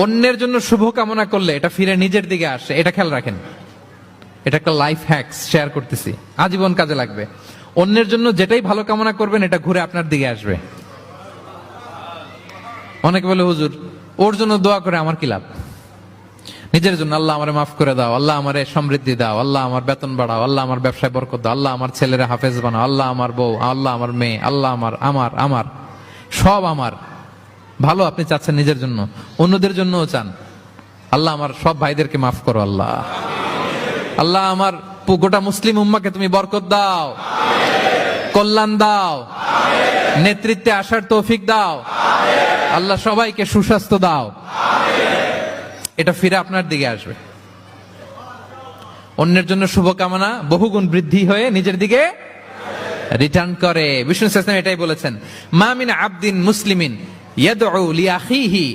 অন্যের জন্য শুভ কামনা করলে এটা ফিরে নিজের দিকে আসে, এটা খেয়াল রাখেন। এটা একটা লাইফ হ্যাকস শেয়ার করতেছি, আজীবন কাজে লাগবে। অন্যের জন্য যেটাই ভালো কামনা করবেন এটা ঘুরে আপনার দিকে আসবে। অনেকে বলে হুজুর ওর জন্য দোয়া করে আমার কি লাভ? নিজের জন্য আল্লাহ আমারে মাফ করে দাও, আল্লাহ আমারে সমৃদ্ধি দাও, আল্লাহ আমার বেতন বাড়াও, আল্লাহ আমার ব্যবসায় বরকত দাও, আল্লাহ আমার ছেলেরা হাফেজ বানাও, আল্লাহ আমার বউ, আল্লাহ আমার মেয়ে, আল্লাহ আমার আমার আমার সব আমার ভালো আপনি চাচ্ছেন নিজের জন্য, অন্যদের জন্যও চান। আল্লাহ আমার সব ভাইদেরকে মাফ করো, আল্লাহ আল্লাহ আমার গোটা মুসলিম উম্মাকে তুমি বরকত দাও, কল্যাণ দাও, নেতৃত্বে আসার তৌফিক দাও, আল্লাহ সবাইকে সুস্বাস্থ্য দাও। এটা ফিরে আপনার দিকে আসবে। অন্যের জন্য শুভকামনা বহুগুণ বৃদ্ধি হয়ে নিজের দিকে রিটার্ন করে। বিষ্ণু সাল্লাল্লাহু আলাইহি ওয়াসাল্লাম এটাই বলেছেন, মা মিন আবদিন মুসলিমিন ইয়াদউ লিআখিহি